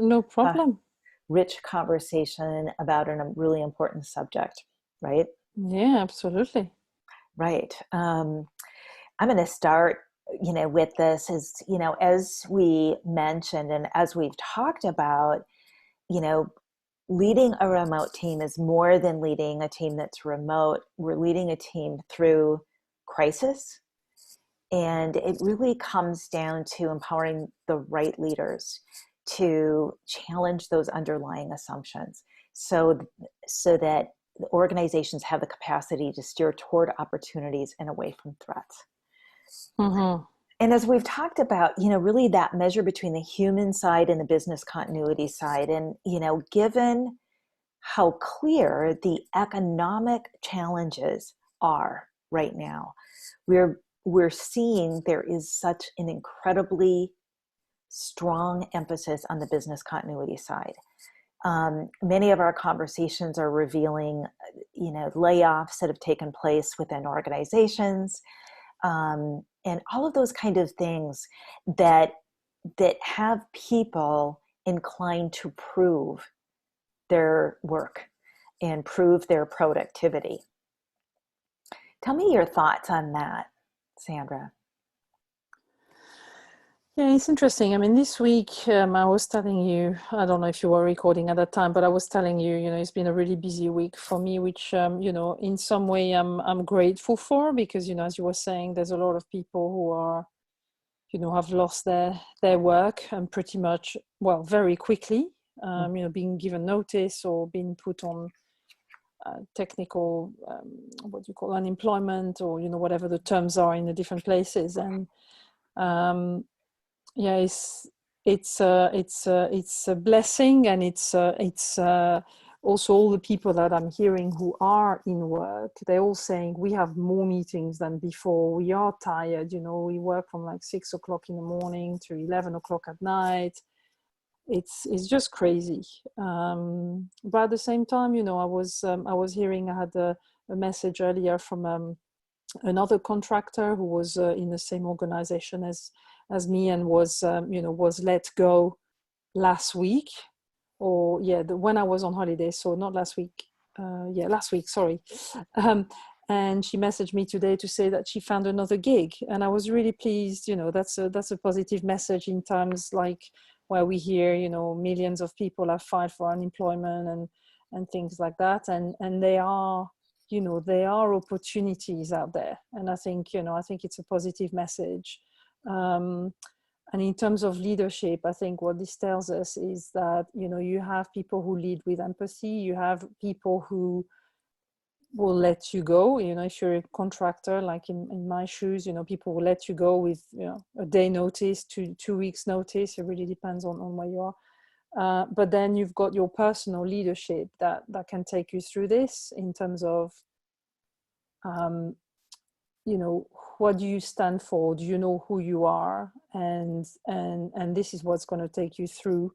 no uh, problem. rich conversation about a really important subject, right? Yeah, absolutely. Right. I'm going to start, with this is, as we mentioned and as we've talked about, you know, leading a remote team is more than leading a team that's remote. We're leading a team through crisis. And it really comes down to empowering the right leaders to challenge those underlying assumptions so, so that organizations have the capacity to steer toward opportunities and away from threats. Mm-hmm. And as we've talked about, really that measure between the human side and the business continuity side. And, given how clear the economic challenges are right now, we're seeing there is such an incredibly strong emphasis on the business continuity side. Many of our conversations are revealing, layoffs that have taken place within organizations, and all of those kind of things that have people inclined to prove their work and prove their productivity. Tell me your thoughts on that, Sandra. Yeah, it's interesting. I mean, this week, I was telling you, I don't know if you were recording at that time, but I was telling you, it's been a really busy week for me, which, in some way I'm grateful for because, as you were saying, there's a lot of people who are, have lost their work and pretty much, well, very quickly, being given notice or being put on technical, what you call unemployment or, whatever the terms are in the different places. And, yeah, it's a blessing, and it's also all the people that I'm hearing who are in work. They're all saying we have more meetings than before. We are tired. We work from like 6 o'clock in the morning to 11 o'clock at night. It's just crazy. But at the same time, I was hearing. I had a message earlier from another contractor who was in the same organization as me and was let go last week, or when I was on holiday, so not last week. Last week, sorry. um, and she messaged me today to say that she found another gig, and I was really pleased. That's a positive message in times like where we hear millions of people have filed for unemployment and things like that, and they are, there are opportunities out there. And I think it's a positive message. And in terms of leadership, I think what this tells us is that, you have people who lead with empathy. You have people who will let you go. If you're a contractor, like in my shoes, people will let you go with, a day notice, 2 weeks notice. It really depends on where you are. But then you've got your personal leadership that can take you through this in terms of, what do you stand for? Do you know who you are? And this is what's going to take you through,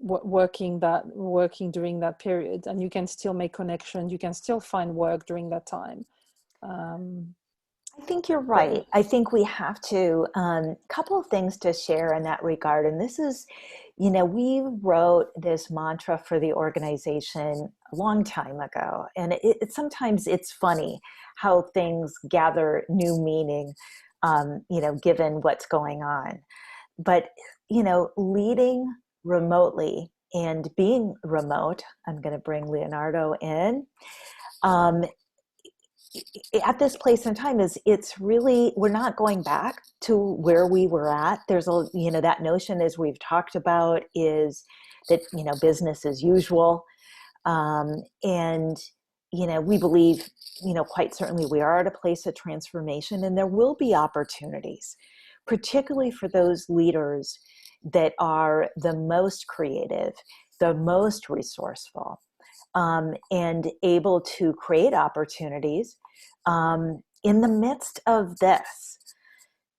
working during that period. And you can still make connections. You can still find work during that time. I think you're But right. I think we have to, couple of things to share in that regard. And this is, we wrote this mantra for the organization a long time ago. And sometimes it's funny how things gather new meaning, given what's going on. But, leading remotely and being remote, I'm going to bring Leonardo in. At this place in time it's really, we're not going back to where we were at. There's that notion, as we've talked about, is that, business as usual. And, we believe, quite certainly we are at a place of transformation, and there will be opportunities, particularly for those leaders that are the most creative, the most resourceful, and able to create opportunities in the midst of this.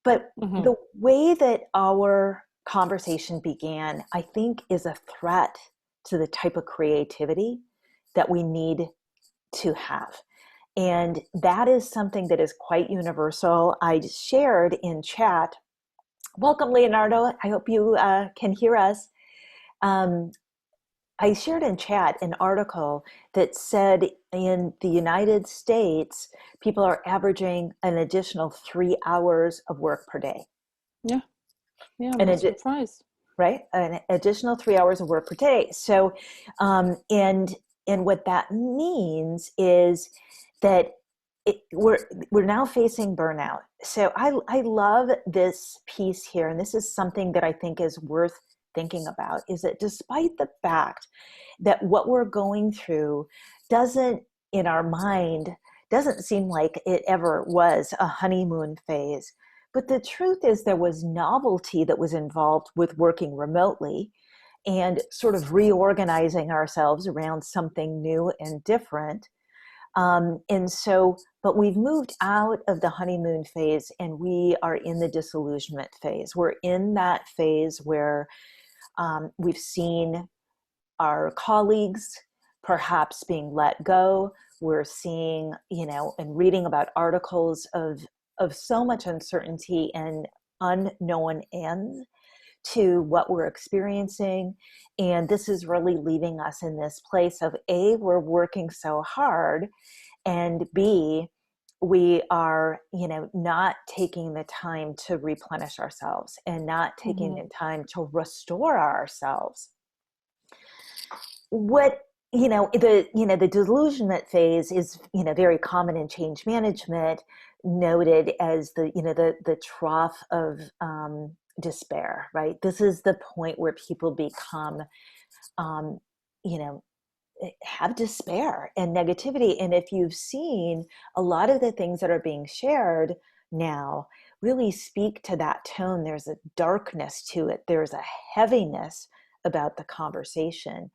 But mm-hmm. the way that our conversation began, I think, is a threat to the type of creativity that we need to have. And that is something that is quite universal. I shared in chat Welcome, Leonardo. I hope you can hear us. Um, I shared in chat an article that said in the United States, people are averaging an additional 3 hours of work per day. Yeah, yeah, I'm An not surprised. right? An additional 3 hours of work per day. So, and what that means is that we're now facing burnout. So I love this piece here, and this is something that I think is worth thinking about. Is that despite the fact that what we're going through doesn't in our mind doesn't seem like it ever was a honeymoon phase, but the truth is, there was novelty that was involved with working remotely and sort of reorganizing ourselves around something new and different. But we've moved out of the honeymoon phase and we are in the disillusionment phase. We're in that phase where we've seen our colleagues perhaps being let go. We're seeing, and reading about articles of so much uncertainty and unknown ends to what we're experiencing. And this is really leaving us in this place of A, we're working so hard, and B, we are, not taking the time to replenish ourselves and not taking Hmm. the time to restore ourselves. The delusionment phase is very common in change management, noted as the trough of despair, right? This is the point where people become um, you know have despair and negativity. And if you've seen, a lot of the things that are being shared now really speak to that tone. There's a darkness to it, there's a heaviness about the conversation,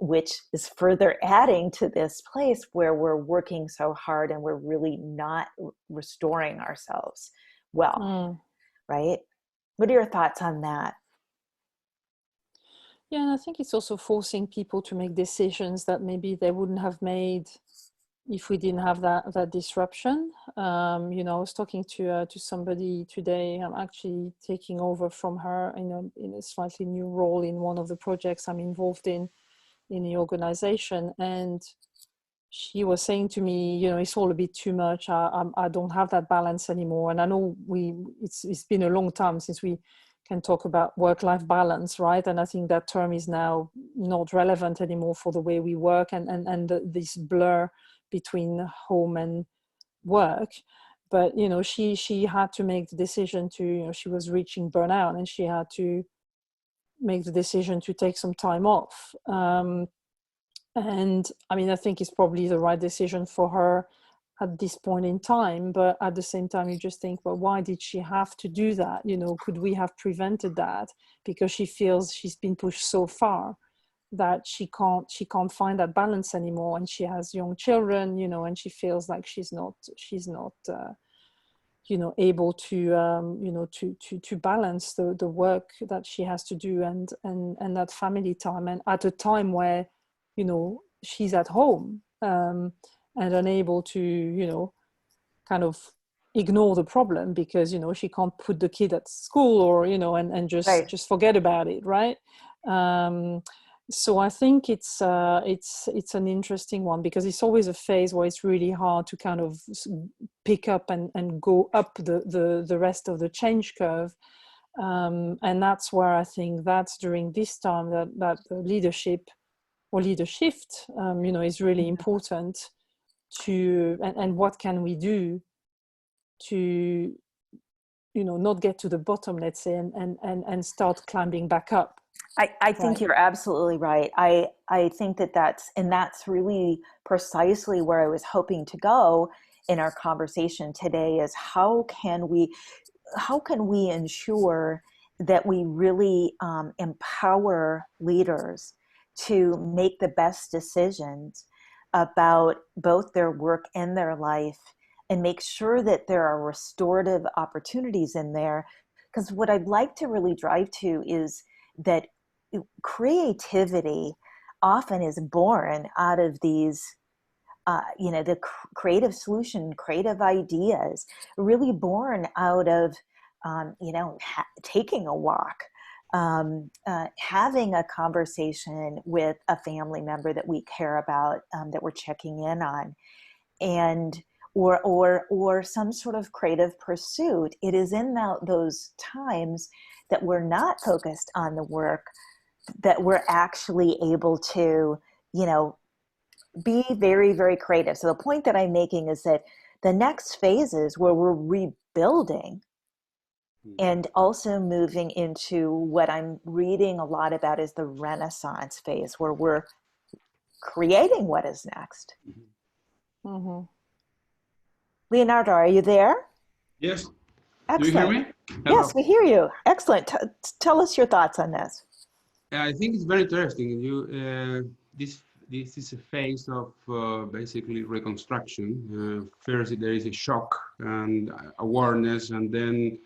which is further adding to this place where we're working so hard and we're really not restoring ourselves well, Mm. right? What are your thoughts on that? Yeah, and I think it's also forcing people to make decisions that maybe they wouldn't have made if we didn't have that disruption. I was talking to somebody today. I'm actually taking over from her in a slightly new role in one of the projects I'm involved in the organization, and she was saying to me, it's all a bit too much. I don't have that balance anymore. And I know it's been a long time since we can talk about work-life balance, right? And I think that term is now not relevant anymore for the way we work and this blur between home and work. But she had to make the decision to, she was reaching burnout, and she had to make the decision to take some time off. And I mean, I think it's probably the right decision for her at this point in time. But at the same time, you just think, well, why did she have to do that? Could we have prevented that? Because she feels she's been pushed so far that she can't find that balance anymore, and she has young children, and she feels like she's not able to to balance the work that she has to do and that family time, and at a time where she's at home, and unable to kind of ignore the problem because she can't put the kid at school, or and just Right. just forget about it, right? um, so I think it's an interesting one, because it's always a phase where it's really hard to kind of pick up and go up the rest of the change curve. And that's where I think that's during this time that the leadership or leadershift is really Mhm. important to, and what can we do to not get to the bottom, let's say, and start climbing back up, I think right? you're absolutely right. I think that's really precisely where I was hoping to go in our conversation today, is how can we ensure that we really empower leaders to make the best decisions about both their work and their life, and make sure that there are restorative opportunities in there. Because what I'd like to really drive to is that creativity often is born out of these the creative solution, creative ideas, really born out of taking a walk, having a conversation with a family member that we care about, that we're checking in on, and or some sort of creative pursuit. It is in those times that we're not focused on the work that we're actually able to, be very, very creative. So the point that I'm making is that the next phase is where we're rebuilding and also moving into what I'm reading a lot about is the Renaissance phase, where we're creating what is next. Mm-hmm. Leonardo, are you there? Yes. Do you hear Excellent. me? Yes, Hello. we hear you. Excellent. Tell us your thoughts on this. I think it's very interesting. This is a phase of basically reconstruction. First, there is a shock and awareness, and then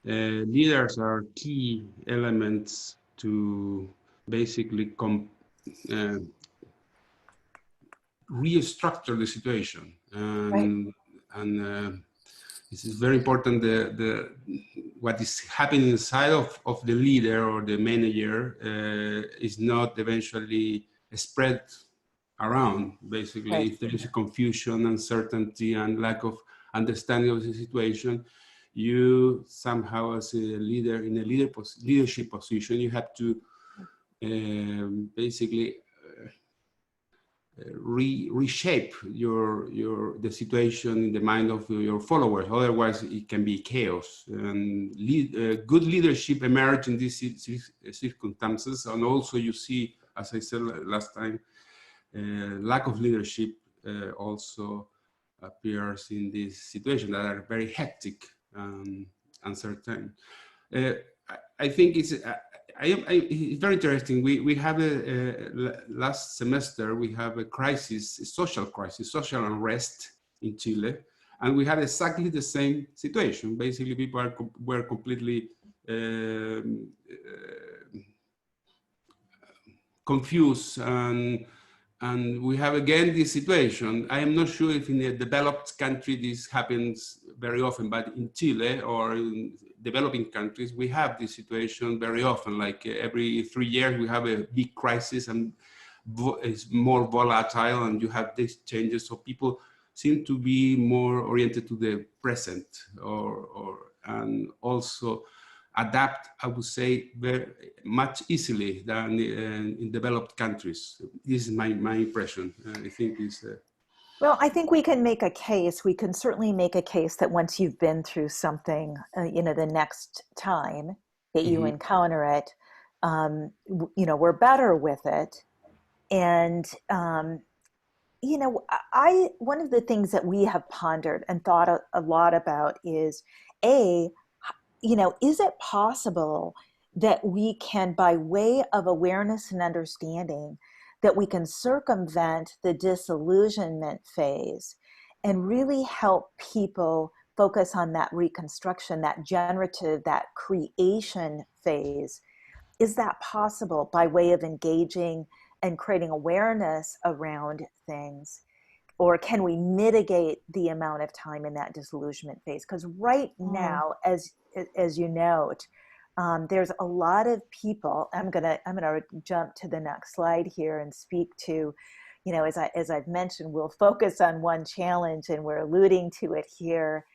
leaders are key elements to basically restructure the situation. Right. And this is very important. What is happening inside of the leader or the manager is not eventually spread around. Basically, Right. if there is a confusion, uncertainty, and lack of understanding of the situation, you somehow, as a leader in a leadership position, you have to basically reshape the situation in the mind of your followers. Otherwise, it can be chaos. And good leadership emerge in these circumstances. And also, you see, as I said last time, lack of leadership also appears in this situation that are very hectic and uncertain. I think it's very interesting. We have last semester we have a crisis, a social crisis, social unrest in Chile, and we had exactly the same situation. Basically, people were completely confused, and we have again this situation. I am not sure if in a developed country this happens very often, but in Chile or in developing countries, we have this situation very often. Like every 3 years, we have a big crisis, and it's more volatile, and you have these changes. So people seem to be more oriented to the present, and also adapt, I would say, very much easily than in developed countries. This is my impression. I think is. Well, I think we can make a case. We can certainly make a case that once you've been through something, the next time that you encounter it, we're better with it. And, one of the things that we have pondered and thought a lot about is, is it possible that we can, by way of awareness and understanding, that we can circumvent the disillusionment phase and really help people focus on that reconstruction, that generative, that creation phase? Is that possible by way of engaging and creating awareness around things? Or can we mitigate the amount of time in that disillusionment phase? Because right now, as you note, there's a lot of people. I'm gonna jump to the next slide here and speak to, as I've mentioned, we'll focus on one challenge, and we're alluding to it here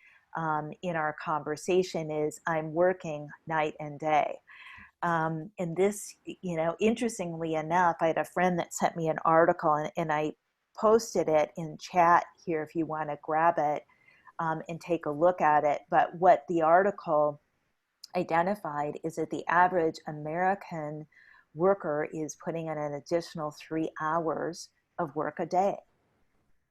in our conversation. Is I'm working night and day. And this, interestingly enough, I had a friend that sent me an article, and I posted it in chat here if you want to grab it and take a look at it. But what the article identified is that the average American worker is putting in an additional 3 hours of work a day.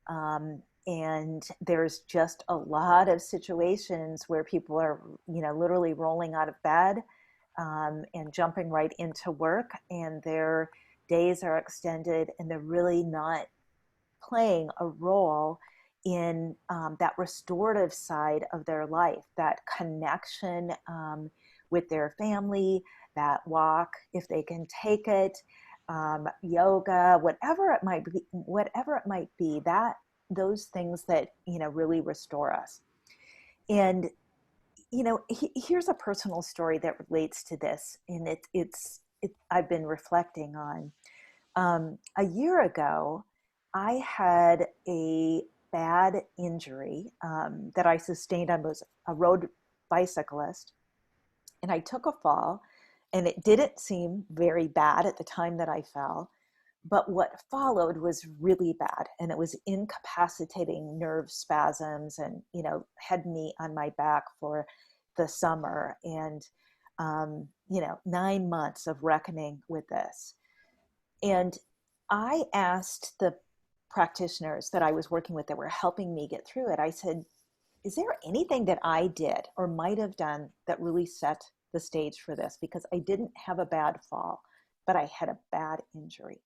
And there's just a lot of situations where people are, literally rolling out of bed and jumping right into work, and their days are extended, and they're really not playing a role in that restorative side of their life, that connection with their family, that walk, if they can take it, yoga, whatever it might be, that those things that really restore us. And here's a personal story that relates to this, and I've been reflecting on. A year ago, I had a bad injury that I sustained. I was a road bicyclist, and I took a fall, and it didn't seem very bad at the time that I fell. But what followed was really bad, and it was incapacitating nerve spasms, and had me on my back for the summer, and 9 months of reckoning with this. And I asked the practitioners that I was working with that were helping me get through it, I said, is there anything that I did or might have done that really set the stage for this? Because I didn't have a bad fall, but I had a bad injury.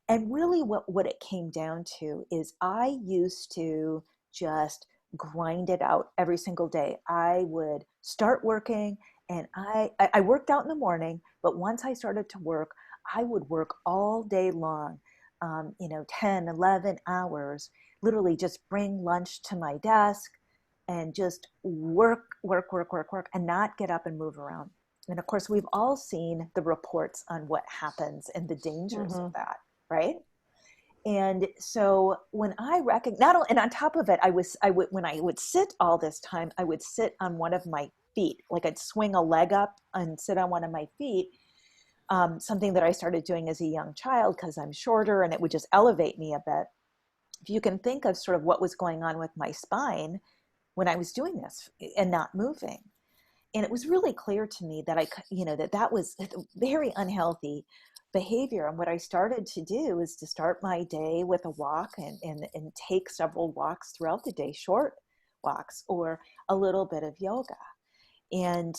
And really what it came down to is I used to just grind it out every single day. I would start working, and I worked out in the morning, but once I started to work, I would work all day long, 10, 11 hours, literally just bring lunch to my desk and just work, and not get up and move around. And of course, we've all seen the reports on what happens and the dangers of that. Right. And so when I recognize, and on top of it, when I would sit all this time, I would sit on one of my feet, like I'd swing a leg up and sit on one of my feet. Something that I started doing as a young child because I'm shorter, and it would just elevate me a bit. If you can think of sort of what was going on with my spine when I was doing this and not moving. And it was really clear to me that that was very unhealthy behavior. And what I started to do is to start my day with a walk and take several walks throughout the day, short walks, or a little bit of yoga. And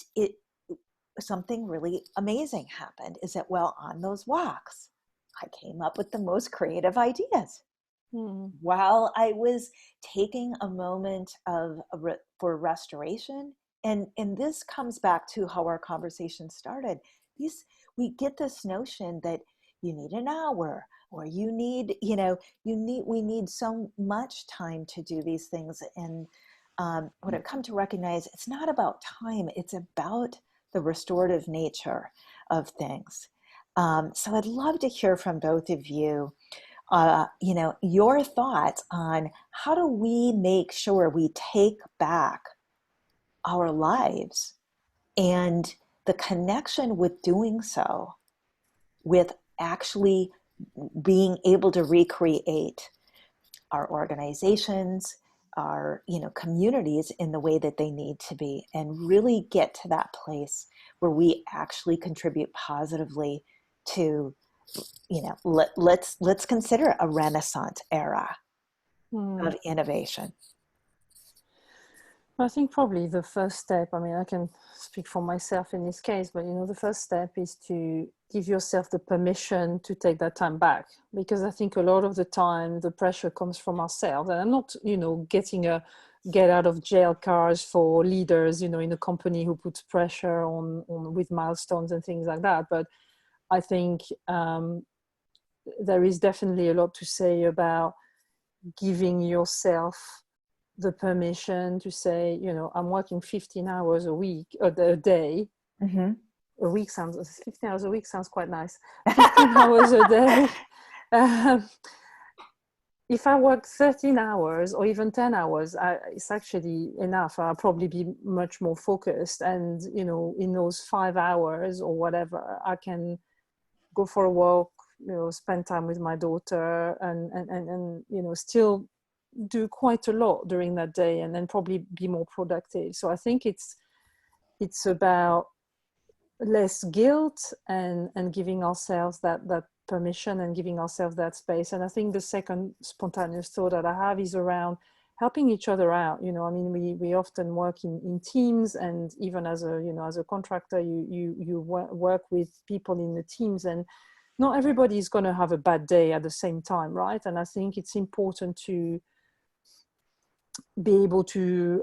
something really amazing happened, is that on those walks, I came up with the most creative ideas. While I was taking a moment for restoration. And this comes back to how our conversation started. We get this notion that you need an hour, or we need so much time to do these things. And what I've come to recognize, it's not about time, it's about the restorative nature of things. So I'd love to hear from both of you, your thoughts on how do we make sure we take back our lives, and the connection with doing so, with actually being able to recreate our organizations, our communities in the way that they need to be, and really get to that place where we actually contribute positively to, let's consider a Renaissance era of innovation. I think probably the first step, I mean, I can speak for myself in this case, but the first step is to give yourself the permission to take that time back, because I think a lot of the time the pressure comes from ourselves. And I'm not, getting a get out of jail cards for leaders, in a company who puts pressure on with milestones and things like that. But I think there is definitely a lot to say about giving yourself the permission to say, I'm working 15 hours a week, or a day. Mm-hmm. 15 hours a week sounds quite nice. 15 hours a day. If I work 13 hours or even 10 hours, it's actually enough. I'll probably be much more focused. And, in those 5 hours or whatever, I can go for a walk, spend time with my daughter, and still do quite a lot during that day, and then probably be more productive. So I think it's about less guilt and giving ourselves that permission and giving ourselves that space. And I think the second spontaneous thought that I have is around helping each other out. I mean, we often work in teams, and even as a contractor, you work with people in the teams, and not everybody is going to have a bad day at the same time, right? And I think it's important to be able to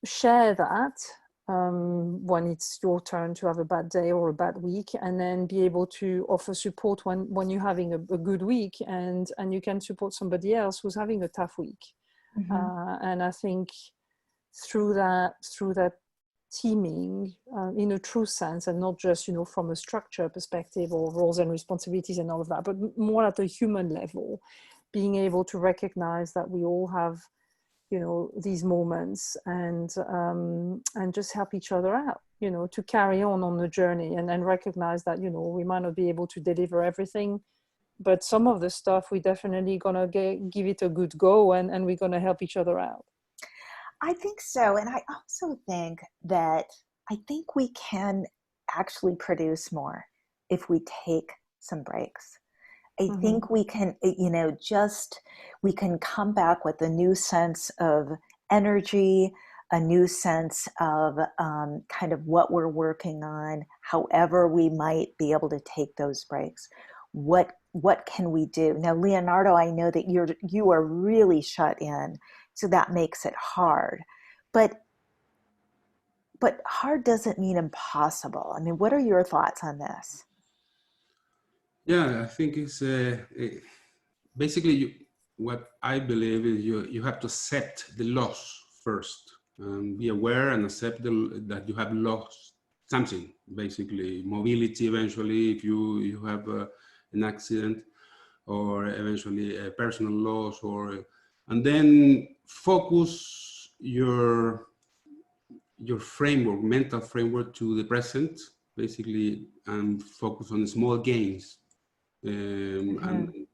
share that when it's your turn to have a bad day or a bad week, and then be able to offer support when you're having a good week, and you can support somebody else who's having a tough week. Mm-hmm. And I think through that teaming in a true sense, and not just, you know, from a structure perspective or roles and responsibilities and all of that, but more at a human level, being able to recognize that we all have, you know, these moments, and just help each other out, you know, to carry on the journey, and recognize that, you know, we might not be able to deliver everything, but some of the stuff we definitely gonna give it a good go, and we're gonna help each other out. I think so. And I also think that I think we can actually produce more if we take some breaks. I think we can, you know, we can come back with a new sense of energy, a new sense of kind of what we're working on, however we might be able to take those breaks. What can we do? Now, Leonardo, I know that you are really shut in, so that makes it hard. But hard doesn't mean impossible. I mean, what are your thoughts on this? Yeah, I think it's basically what I believe is you have to accept the loss first, be aware and accept that you have lost something, basically mobility eventually if you have an accident, or eventually a personal loss, and then focus your framework, mental framework, to the present, basically, and focus on small gains, and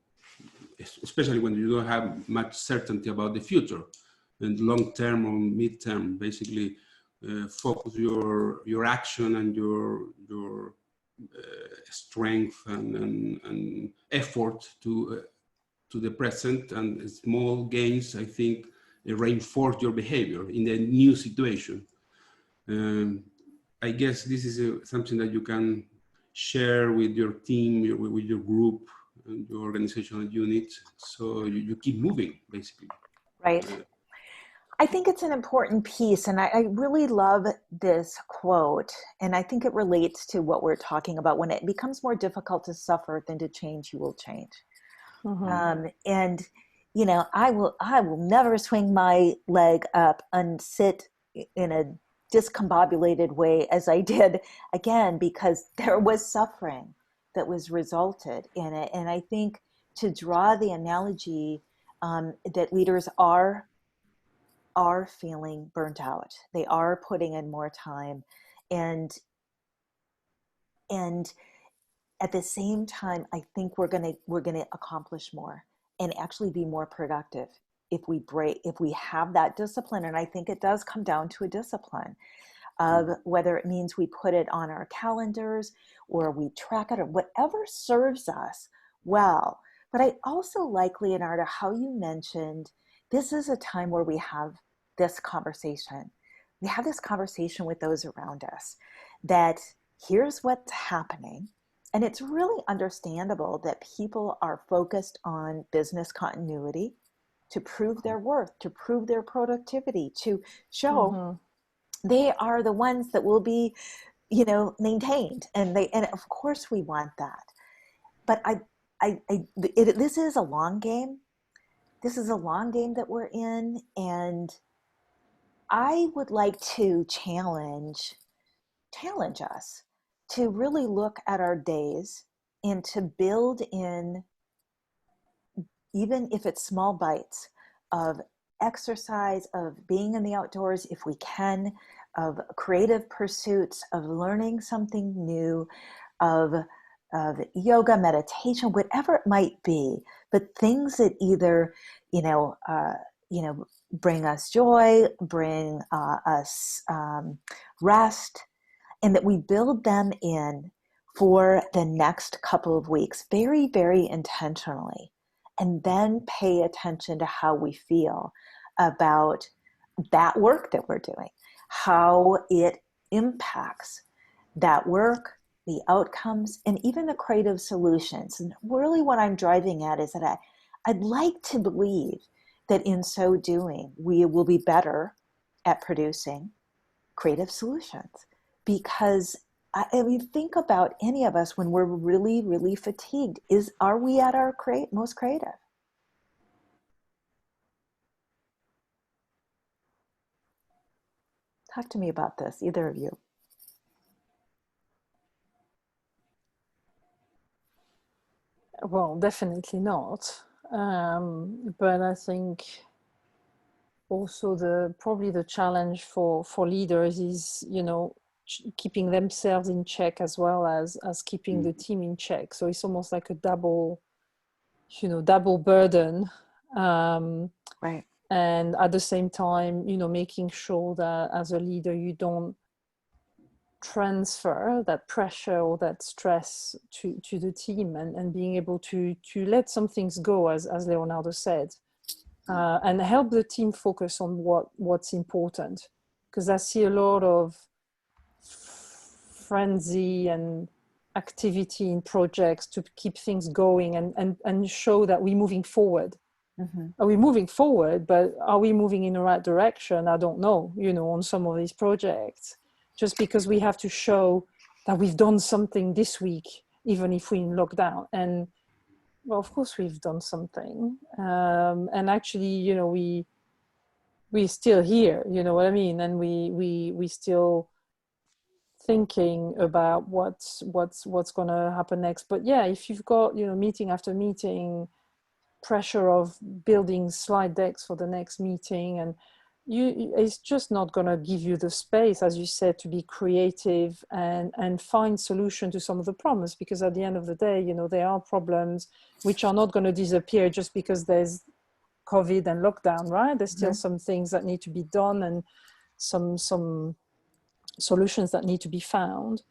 especially when you don't have much certainty about the future and long term or mid term. Basically, focus your action and your strength and effort to the present, and small gains, I think, reinforce your behavior in the new situation. I guess this is something that you can share with your team, with your group, and your organizational unit, so you keep moving, basically. Right. I think it's an important piece, and I really love this quote, and I think it relates to what we're talking about. When it becomes more difficult to suffer than to change, you will change. And you know, I will never swing my leg up and sit in a discombobulated way as I did again, because there was suffering that was resulted in it. And I think, to draw the analogy, that leaders are feeling burnt out. They are putting in more time, and at the same time, I think we're gonna accomplish more and actually be more productive if we have that discipline. And I think it does come down to a discipline of whether it means we put it on our calendars or we track it, or whatever serves us well. But I also like, Leonardo, how you mentioned this is a time where we have this conversation. We have this conversation with those around us, that here's what's happening. And it's really understandable that people are focused on business continuity to prove their worth, to prove their productivity, to show they are the ones that will be, you know, maintained. And of course we want that. But this is a long game. This is a long game that we're in. And I would like to challenge us to really look at our days and to build in, even if it's small bites, of exercise, of being in the outdoors if we can, of creative pursuits, of learning something new, of yoga, meditation, whatever it might be, but things that either, bring us joy, bring us rest, and that we build them in for the next couple of weeks, very, very intentionally, and then pay attention to how we feel about that work that we're doing, how it impacts that work, the outcomes, and even the creative solutions. And really what I'm driving at is that I'd like to believe that in so doing, we will be better at producing creative solutions. Because I mean, think about any of us when we're really, really fatigued. Are we at our most creative? Talk to me about this, either of you. Well, definitely not. But I think also probably the challenge for leaders is, you know, keeping themselves in check as well as keeping the team in check. So it's almost like a double burden. Right. And at the same time, you know, making sure that as a leader, you don't transfer that pressure or that stress to the team, and being able to let some things go, as Leonardo said, and help the team focus on what's important. Because I see a lot of frenzy and activity in projects to keep things going and show that we're moving forward. Mm-hmm. Are we moving forward, but are we moving in the right direction? I don't know, you know, on some of these projects, just because we have to show that we've done something this week, even if we're in lockdown. And well, of course we've done something. And actually, you know, we're still here, you know what I mean? And we still thinking about what's going to happen next. But yeah, if you've got, you know, meeting after meeting, pressure of building slide decks for the next meeting, and it's just not going to give you the space, as you said, to be creative and find solution to some of the problems. Because at the end of the day, you know, there are problems which are not going to disappear just because there's COVID and lockdown, right? There's still some things that need to be done, and some solutions that need to be found.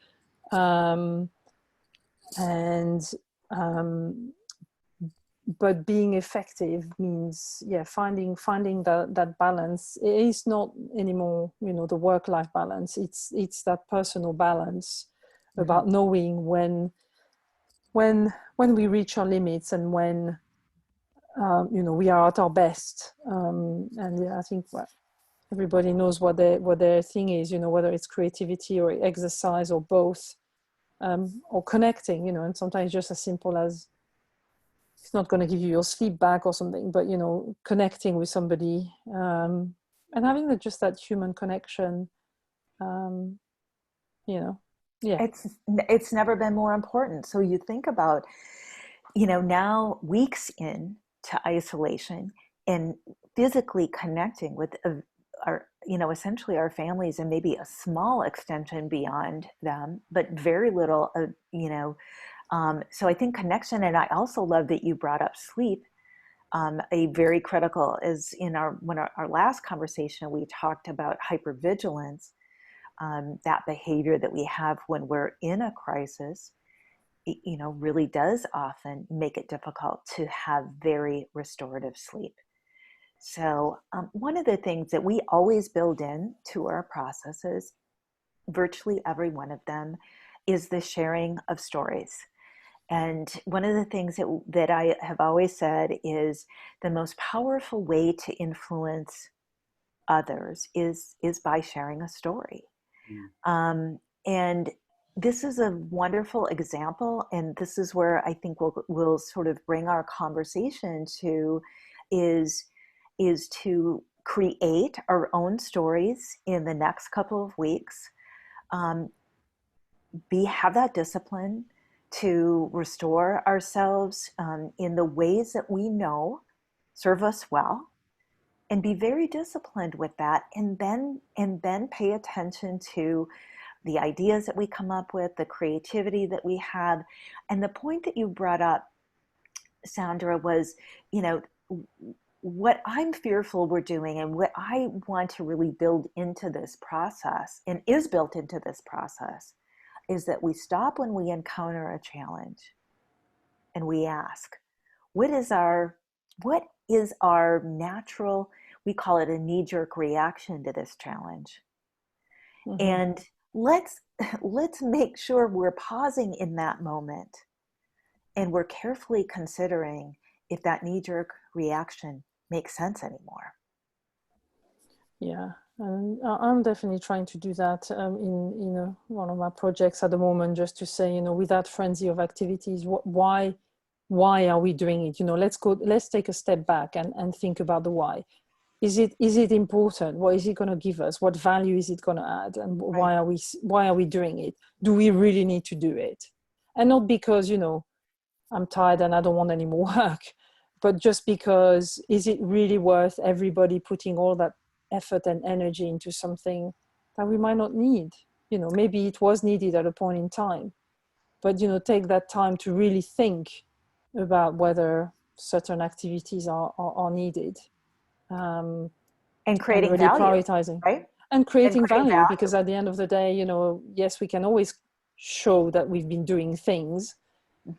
But being effective means, yeah, finding that balance. It is not anymore, you know, the work-life balance. It's that personal balance about knowing when we reach our limits, and when you know, we are at our best. And yeah, I think everybody knows what their thing is, you know, whether it's creativity or exercise or both, or connecting, you know. And sometimes just as simple as, it's not going to give you your sleep back or something, but, you know, connecting with somebody, and having just that human connection, you know. Yeah, It's never been more important. So you think about, you know, now weeks in to isolation and physically connecting with our, you know, essentially our families, and maybe a small extension beyond them, but very little, you know. So I think connection, and I also love that you brought up sleep. A very critical is in our last conversation, we talked about hypervigilance, that behavior that we have when we're in a crisis, you know, really does often make it difficult to have very restorative sleep. So one of the things that we always build in to our processes, virtually every one of them, is the sharing of stories. And one of the things that I have always said is the most powerful way to influence others is by sharing a story. And this is a wonderful example, and this is where I think we'll sort of bring our conversation to, is to create our own stories in the next couple of weeks. Have that discipline to restore ourselves in the ways that we know serve us well, and be very disciplined with that, and then pay attention to the ideas that we come up with, the creativity that we have. And the point that you brought up, Sandra, was, you know, what I'm fearful we're doing, and what I want to really build into this process, and is built into this process, is that we stop when we encounter a challenge and we ask, what is our natural, we call it a knee-jerk reaction to this challenge. And let's make sure we're pausing in that moment, and we're carefully considering if that knee-jerk reaction makes sense anymore. Yeah, and I'm definitely trying to do that in one of my projects at the moment, just to say, you know, with that frenzy of activities, why are we doing it? You know, let's take a step back and think about the why. is it important? What is it going to give us? What value is it going to add? And why are we doing it? Do we really need to do it? And not because, you know, I'm tired and I don't want any more work, but just because, is it really worth everybody putting all that effort and energy into something that we might not need? You know, maybe it was needed at a point in time, but, you know, take that time to really think about whether certain activities are needed. And creating really value, prioritizing, right? and creating value, value. because at the end of the day, you know, yes, we can always show that we've been doing things,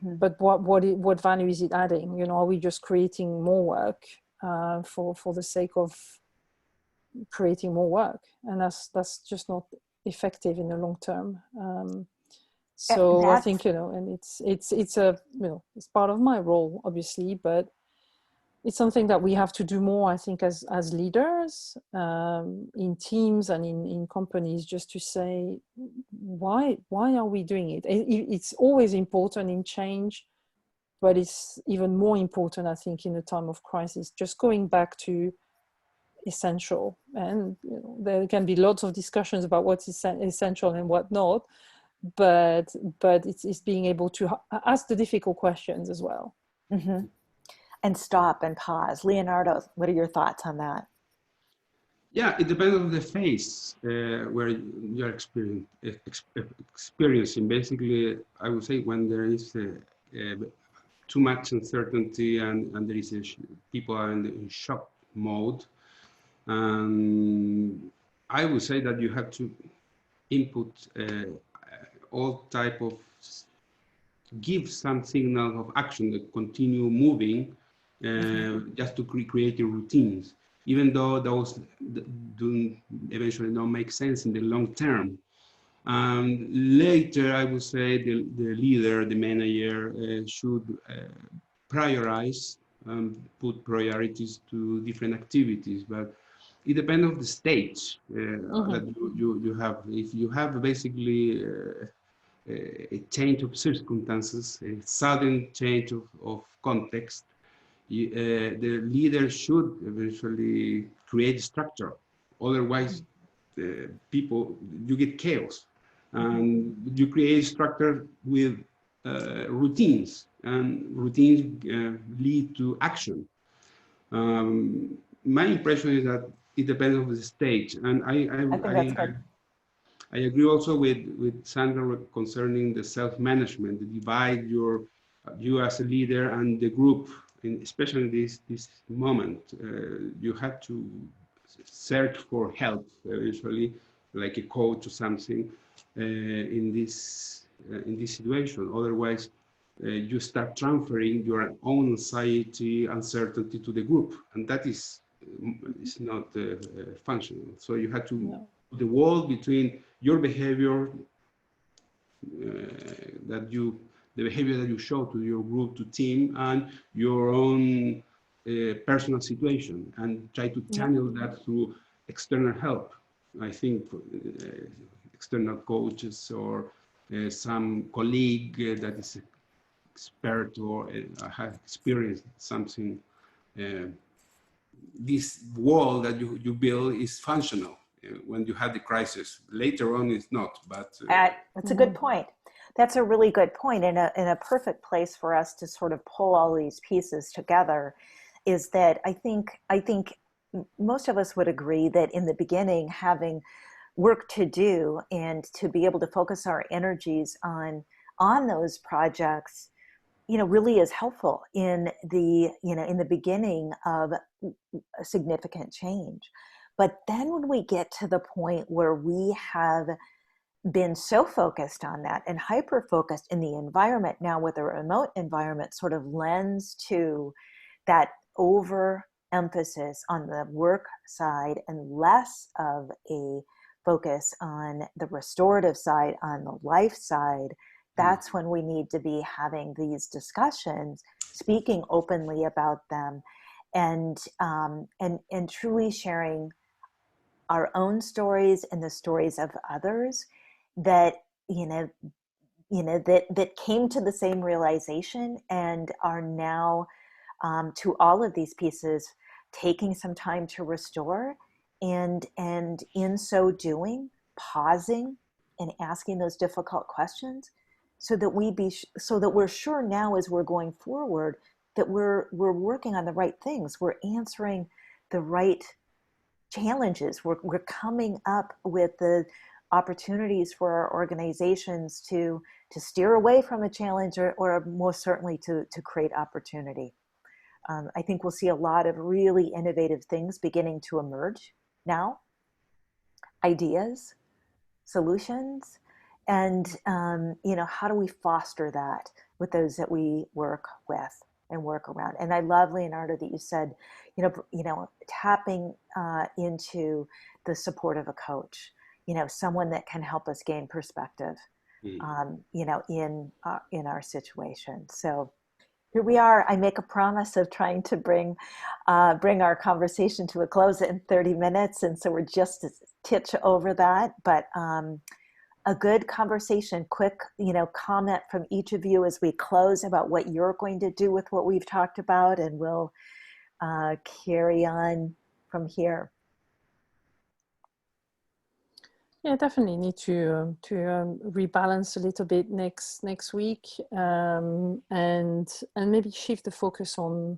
but what value is it adding? You know, are we just creating more work for the sake of creating more work? And that's just not effective in the long term. So I think, you know, and it's a, you know, it's part of my role, obviously, but it's something that we have to do more, I think, as leaders, in teams and in companies, just to say, why are we doing it? It's always important in change, but it's even more important, I think, in a time of crisis, just going back to essential. And, you know, there can be lots of discussions about what's essential and what not, but it's being able to ask the difficult questions as well. Mm-hmm. And stop and pause. Leonardo, what are your thoughts on that? Yeah, it depends on the phase where you're experiencing. Basically, I would say when there is too much uncertainty and there is people are in shock mode, I would say that you have to input all type of, give some signal of action that continue moving, just to create your routines, even though those do eventually not make sense in the long term. Later, I would say the leader, the manager, should prioritize, put priorities to different activities, but it depends on the stage that you have. If you have basically a change of circumstances, a sudden change of context, the leader should eventually create structure. Otherwise, you get chaos. And you create structure with routines, and routines lead to action. My impression is that it depends on the stage, and I think that's good. I agree also with Sandra concerning the self-management, the divide you as a leader and the group, especially in this moment. You have to search for help, usually like a coach or something, in this situation. Otherwise, you start transferring your own anxiety, uncertainty to the group, and that is not functional. So you have to the wall between your behavior the behavior that you show to your group, to team, and your own personal situation, and try to channel that through external help. I think external coaches or some colleague that is expert or have experienced something. This wall that you build is functional when you have the crisis. Later on, it's not. But that's a good point. That's a really good point, and a perfect place for us to sort of pull all these pieces together. Is that I think most of us would agree that in the beginning, having work to do and to be able to focus our energies on those projects, really is helpful in the beginning of a significant change. But then when we get to the point where we have been so focused on that and hyper focused in the environment now, with a remote environment, sort of lends to that over emphasis on the work side and less of a focus on the restorative side, on the life side. That's when we need to be having these discussions, speaking openly about them, and truly sharing our own stories and the stories of others that that came to the same realization and are now, to all of these pieces, taking some time to restore, and in so doing, pausing and asking those difficult questions, so that we're sure now as we're going forward that we're working on the right things, we're answering the right challenges, we're coming up with the opportunities for our organizations to steer away from a challenge, or most certainly to create opportunity. I think we'll see a lot of really innovative things beginning to emerge now, ideas, solutions, and how do we foster that with those that we work with and work around. And I love, Leonardo, that you said, tapping into the support of a coach, someone that can help us gain perspective, in our situation. So here we are. I make a promise of trying to bring our conversation to a close in 30 minutes. And so we're just a titch over that, but a good conversation, quick, comment from each of you as we close about what you're going to do with what we've talked about, and we'll carry on from here. Yeah, definitely need to rebalance a little bit next week, and maybe shift the focus on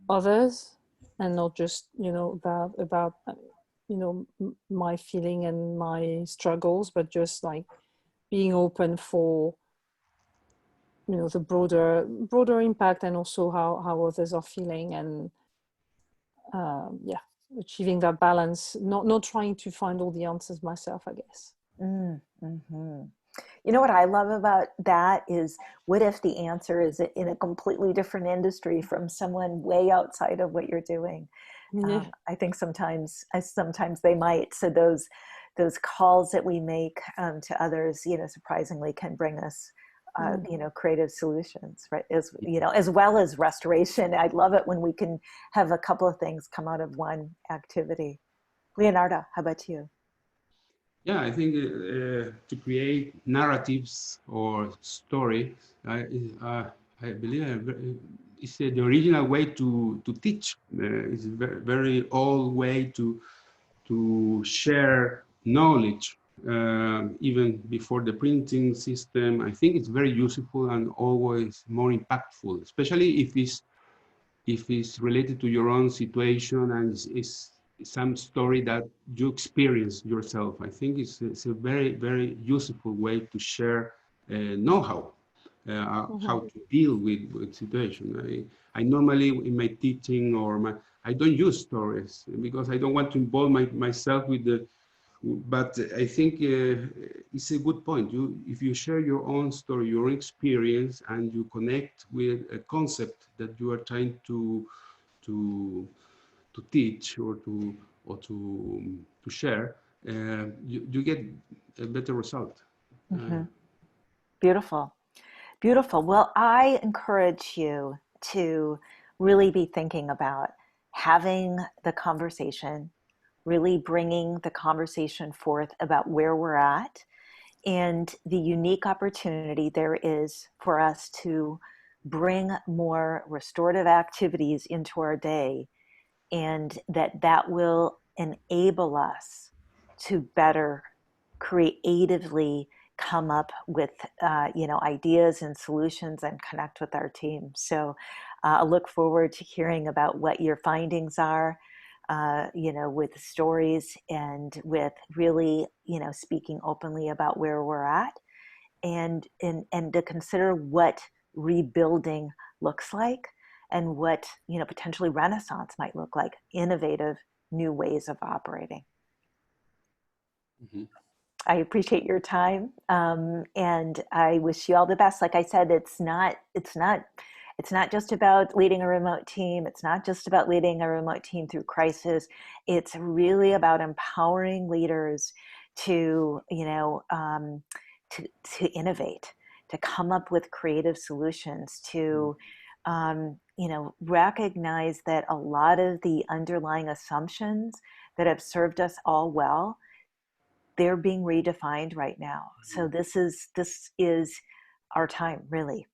others, and not just about my feeling and my struggles, but just like being open for the broader impact, and also how others are feeling, and achieving that balance, not trying to find all the answers myself, I guess. Mm-hmm. You know what I love about that is, what if the answer is in a completely different industry from someone way outside of what you're doing? Yeah. I think sometimes they might. So those calls that we make to others, surprisingly can bring us creative solutions, right? As well as restoration. I love it when we can have a couple of things come out of one activity. Leonardo, how about you? Yeah, I think to create narratives or stories, I believe it's the original way to teach. It's a very, very old way to share knowledge, even before the printing system. I think it's very useful and always more impactful, especially if it's related to your own situation and is some story that you experience yourself. I think it's a very, very useful way to share know-how, how to deal with situation. I normally, in my teaching I don't use stories because I don't want to involve myself with the, but I think it's a good point. If you share your own story, your experience, and you connect with a concept that you are trying to teach or to share, you get a better result. Mm-hmm. Beautiful. Beautiful. Well, I encourage you to really be thinking about having the conversation, really bringing the conversation forth about where we're at and the unique opportunity there is for us to bring more restorative activities into our day, and that will enable us to better creatively come up with ideas and solutions and connect with our team. So I look forward to hearing about what your findings are, with stories, and with really speaking openly about where we're at, and to consider what rebuilding looks like, and what potentially renaissance might look like, innovative new ways of operating. Mm-hmm. I appreciate your time, and I wish you all the best. Like I said, it's not just about leading a remote team. It's not just about leading a remote team through crisis. It's really about empowering leaders to to innovate, to come up with creative solutions, to recognize that a lot of the underlying assumptions that have served us all well, they're being redefined right now. So this is our time, really.